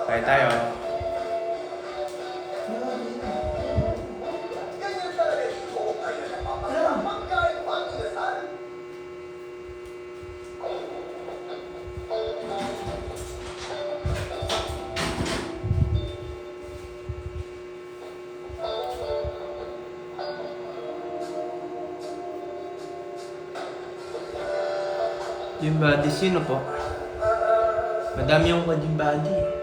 Kaya tayo. Gym body, sino po? Madami yung gym body.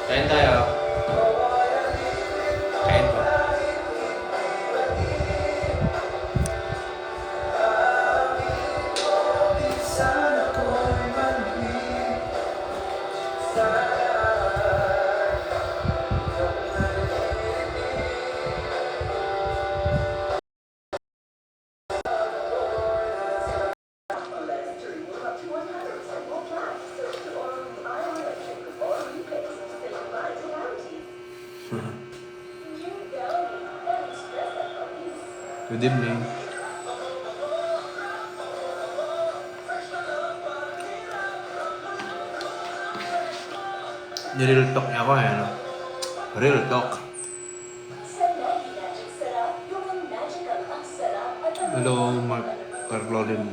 Kain tayo. Kain po. Good evening. Real talk ako eh, no? Real talk. Hello, Mark Carlolin.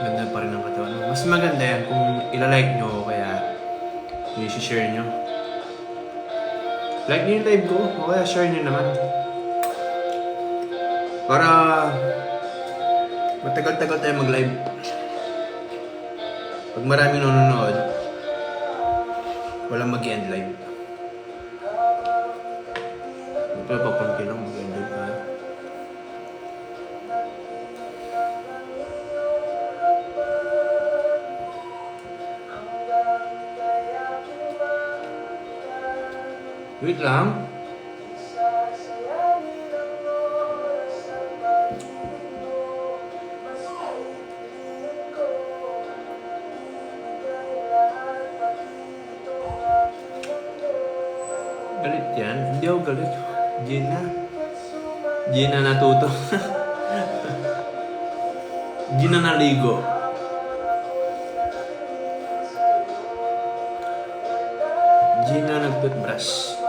Ganda pa rin ang katawan mo. Mas maganda yan kung ilalike nyo o kaya i-share nyo. Like nyo yung live ko o kaya share nyo naman. Para matagal-tagal tayo mag-live. Pag maraming nanonood, walang mag-end live. Ito pa konti lang mag-end live pa. Wait lang. Galit yan? Hindi ako galit. Gina. Gina natuto. Gina naligo. Gina nag-toothbrush.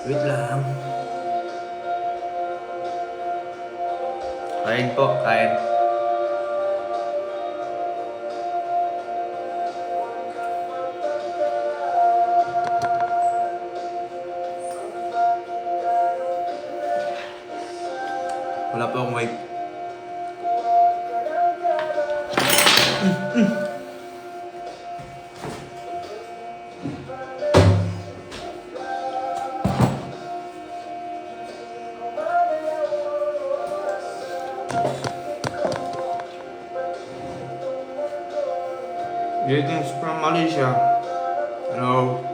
Wait lang. Kain po, kain. Wala pa akong wipe. Greetings from Malaysia. Hello.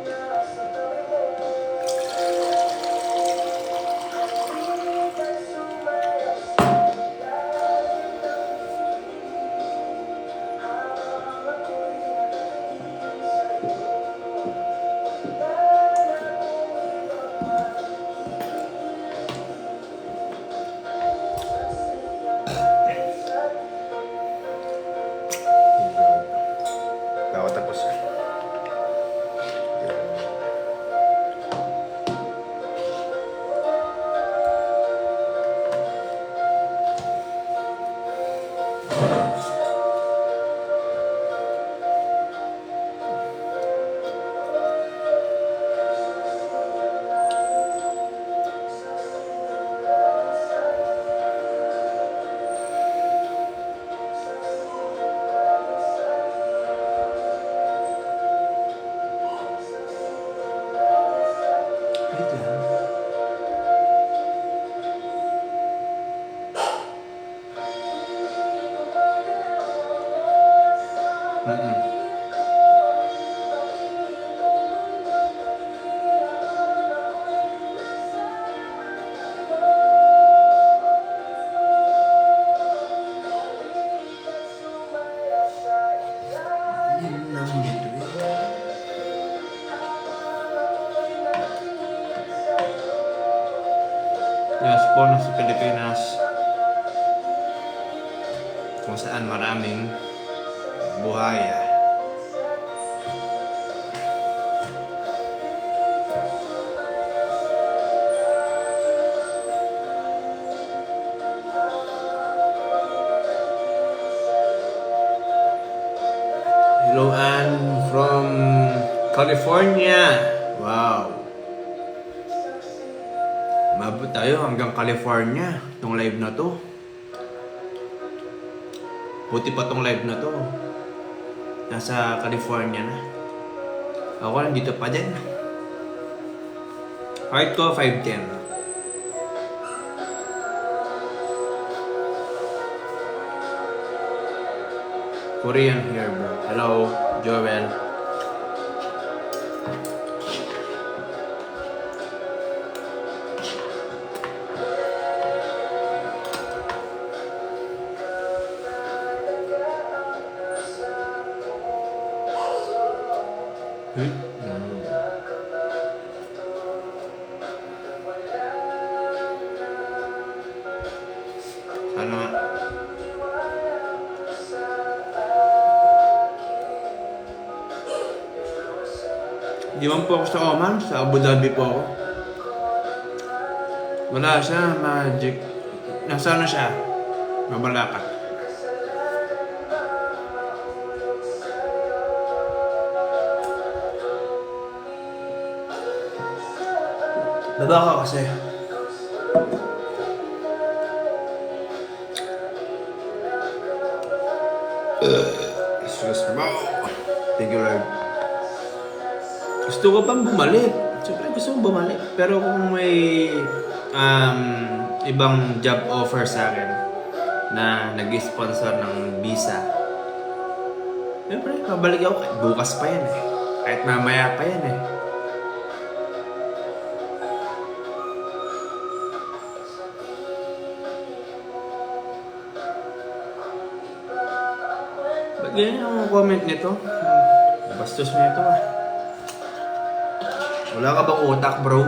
Bago tapos. Wait lang. Yun lang dito eh. Yes po, nasa Pilipinas. Kung saan maraming buhaya. Hello Ann from California. Wow. Mabot tayo hanggang California tong live na to. Buti pa tong live na to. Nasa California na. Ako nandito pa din. Heart ko 510. Korean here bro. Hello, Joel. Sana nga. Di man po ako sa Oman, sa Abu Dhabi po ako. Wala siya, magic. Nasa ano siya? Mabalakat. Baba ka kasi. Excuse me. Thank you, Lord. Gusto ko pang bumalik. Siyempre gusto kong bumalik. Pero kung may ibang job offer sa akin na nag-sponsor ng visa, siyempre, mabalik ako. Kahit bukas pa yan eh. Kahit mamaya pa yan eh. Ba't ganyan ang comment nito? Bastos na ito ah. Wala ka bang utak, bro?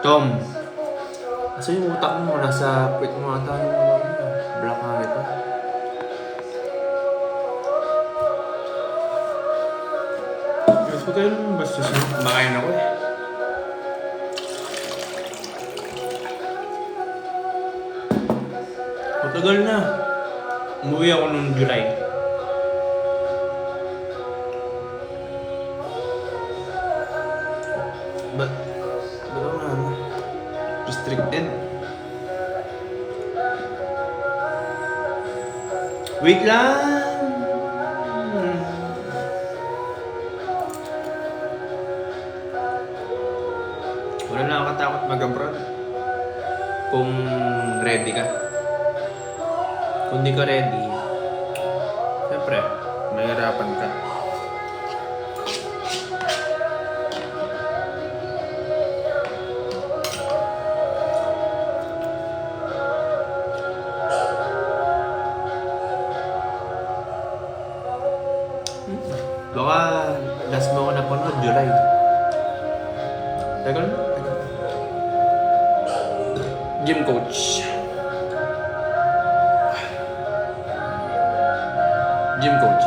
Tom. Asa yung utak mo? Nasa puwit mo ata yung black nga ito. Yes, Huwag kayo naman basta kumakain ako eh. Matagal na. Umuwi ako nung July. Ba't ako na restricted? Wait lang! Wala na ako katakot mag-abroad. Kung ready ka. Kung di ka ready, siyempre, mahirapan ka. Baka last mo ako napanood, July. Tagal na. Gym coach. Gym coach.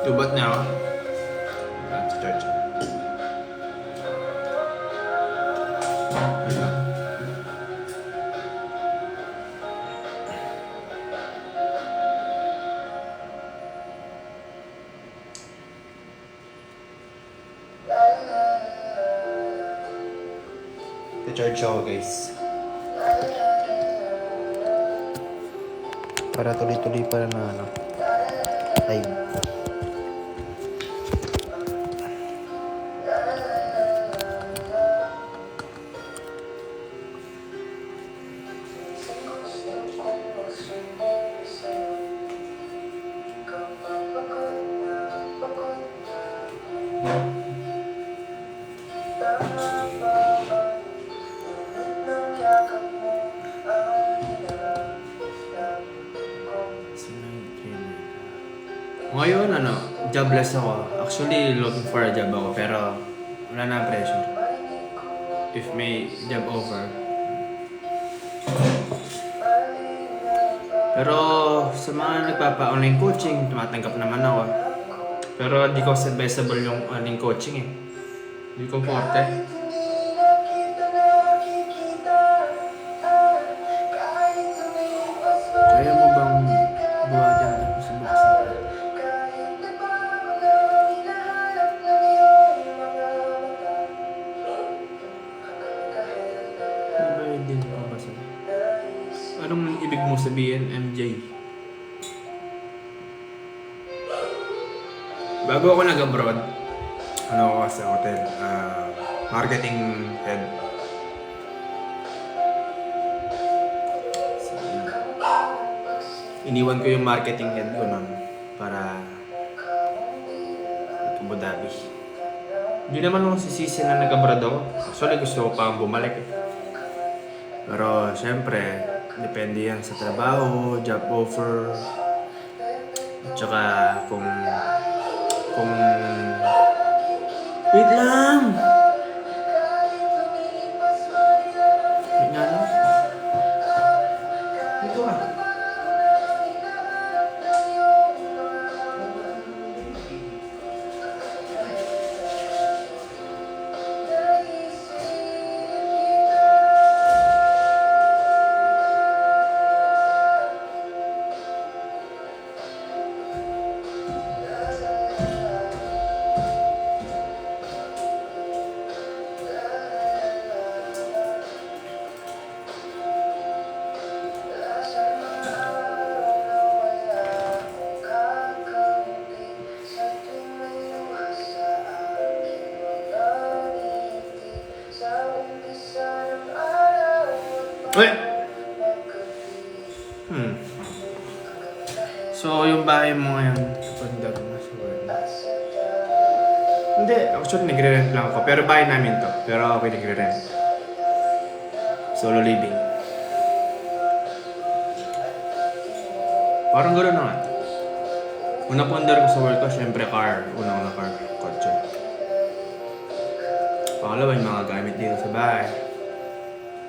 Tubat na ako. Sa church. Sa church ako, guys. Para tuloy-tuloy pa na ano. Live. Ngayon, jobless ako. Actually, looking for a job ako, pero wala na pressure. If may job offer. Pero sa mga nagpapa-online coaching, tumatanggap naman ako. Pero di ko serviceable yung online coaching eh. Di ko forte. Kaya mo bang buhatin ako sa buksa? Ano din ko basa? Anong ibig mo sabihin, MJ? Bago ako nag-abroad, ako sa hotel, marketing head. So, iniwan ko yung marketing head ko nun para Abu Dhabi. Hindi naman ako sisisi na nag-abroad ako. Actually, gusto ko pang bumalik eh. Pero, syempre, depende yan sa trabaho, job offer, at saka kung wait lang! Wait nga lang. Dito ka. Uy! So, yung bahay mo ngayon, kapag mo sa work. Hindi, actually nagre-rent lang ako. Pero bahay namin to. Pero ako nagre-rent. Solo living. Parang gano'n na nga. Una pondar ko sa work ko, syempre car. Una car, kotse. Pangalawa, yung mga gamit dito sa bahay.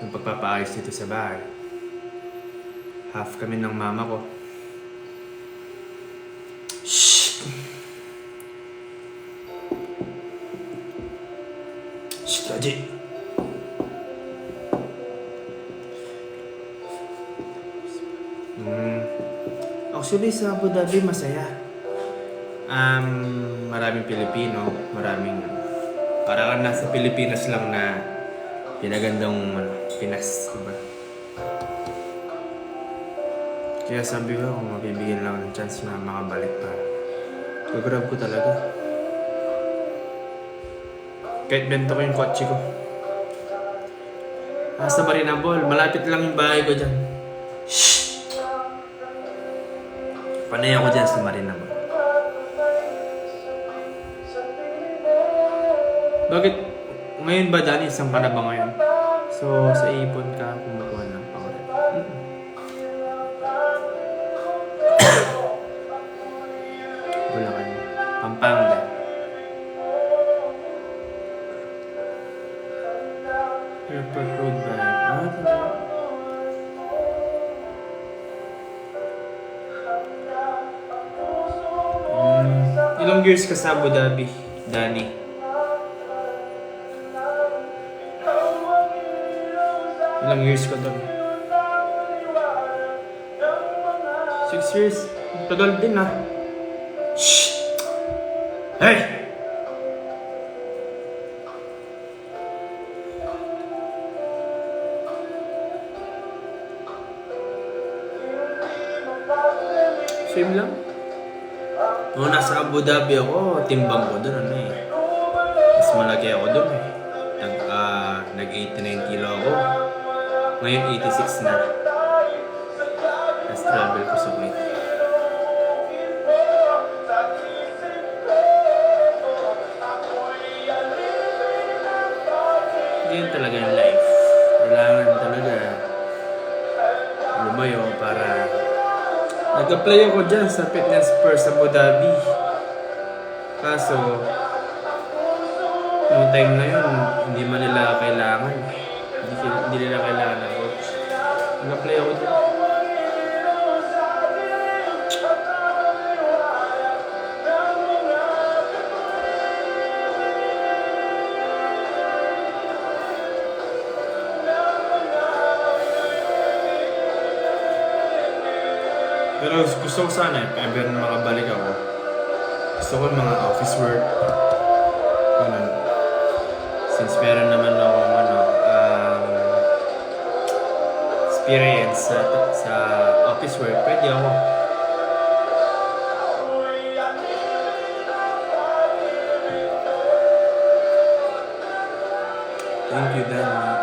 Yung pagpapaayos dito sa bahay. Half kami ng mama ko. Shh! Shh, Raji! Actually, sa Abu Dhabi, masaya. Maraming Pilipino, maraming parang nasa Pilipinas lang na pinagandang Pinas, diba? Kaya sabi ko, kung mabibigyan lang ng chance na makabalik pa, gagrab ko talaga. Kahit bento ko yung kotse ko. Sa Marina Ball, malapit lang yung bahay ko dyan. Shhh! Panay ako dyan sa Marina Ball. Bakit? Ngayon ba, Dani? Isang ka na ba ngayon? So, sa ipon ka, kumukuha ng pangalan. Bulacan. Pampanga. Airport Road ba? Ilang years ka sa Abu Dhabi, Dani? Ilang years ka doon? 6 years? Tagal din ah. Shh! Hey! Same lang. Nung nasa Abu Dhabi ako, timbang ko doon mas malaki ako doon eh. Nag-89 kilo ako. Ngayon 86 na. As travel ko sa Kuwait. Ganyan talaga yung life. Kailangan talaga lumayo para... Nag-apply ako dyan sa Fitness First Abu Dhabi. Kaso, noong time na yun, hindi man nila kailangan. Hindi nila kailangan ng coach. Nag-apply ako dyan. Pero gusto ko sana if ever na makabalik ako. Gusto ko mga office work. Ganun. Since meron naman ako experience sa office work, pwede ako. Thank you, Danny.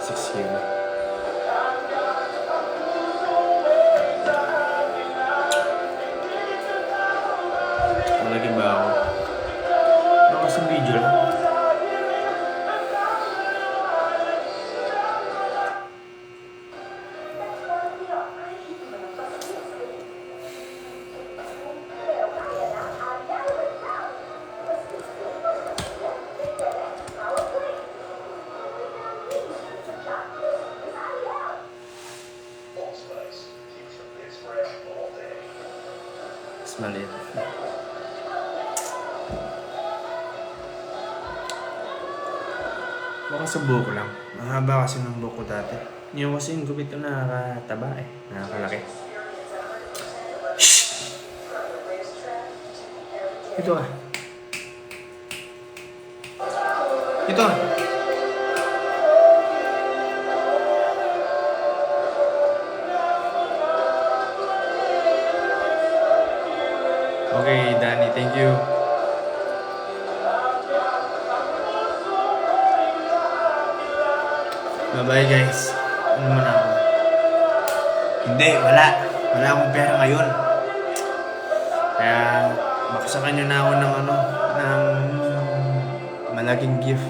6 years. Malaki ba ako? Baka sa video lang. Mas maliit. Baka sa buhok lang. Mahaba kasi ng buhok ko dati. Yung kasi yung gupit ko nakakataba eh. Nakakalaki. Shhh! Ito ah. Ito ah. Okay, Danny, thank you. Bye-bye guys. Ano muna ako? Hindi, wala. Wala akong pera ngayon. Kaya makasakay nyo na ako ng malaking gift.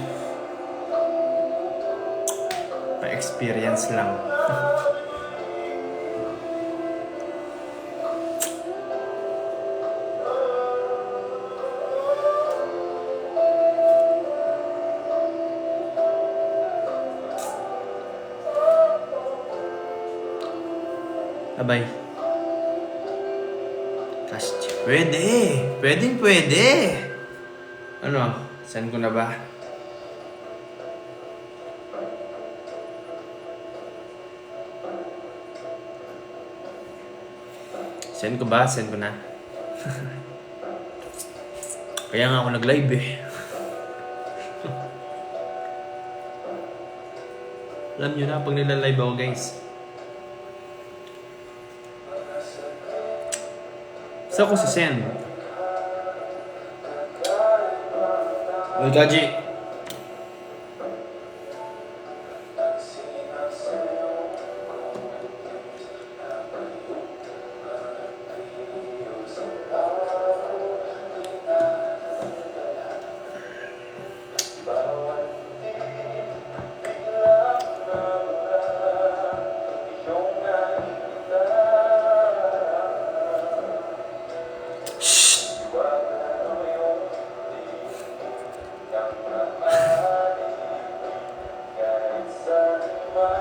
Pa-experience lang. Bye-bye. Pwede. Pwede. Ano? Send ko na ba? Send ko ba? Send ko na. Kaya nga ako nag-live eh. Alam nyo na, pag nila-live ako guys. Saan ko send? Uy, Gaji.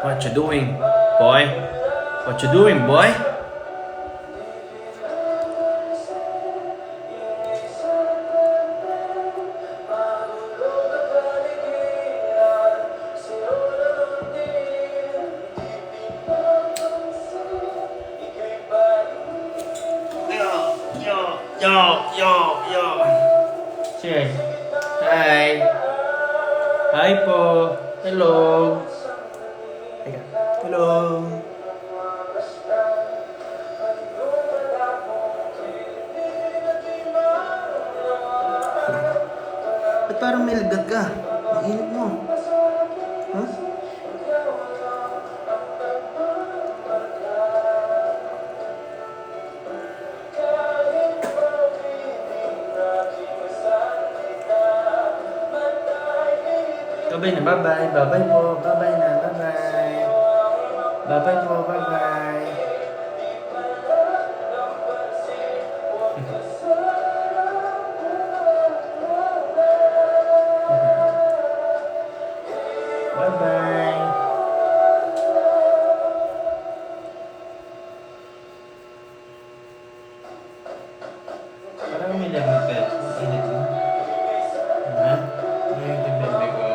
What you doing, boy? What you doing, boy? Yo. Sige. Hi. Hi po. Hello. Teka. Hello. Ba't parang may lagat ka? Ang init mo. Huh? Bye-bye na, bye-bye. Bye-bye po. Bye-bye na, bye-bye. Bye-bye po, bye-bye. Bye-bye. Parang may lamig ka. Ang init mo. Ha? Ngayon yung bebe ko.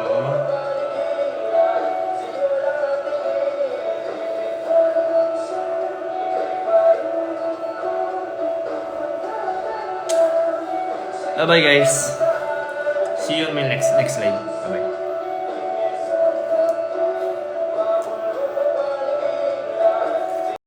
Bye-bye guys. See you in my next live. Bye-bye.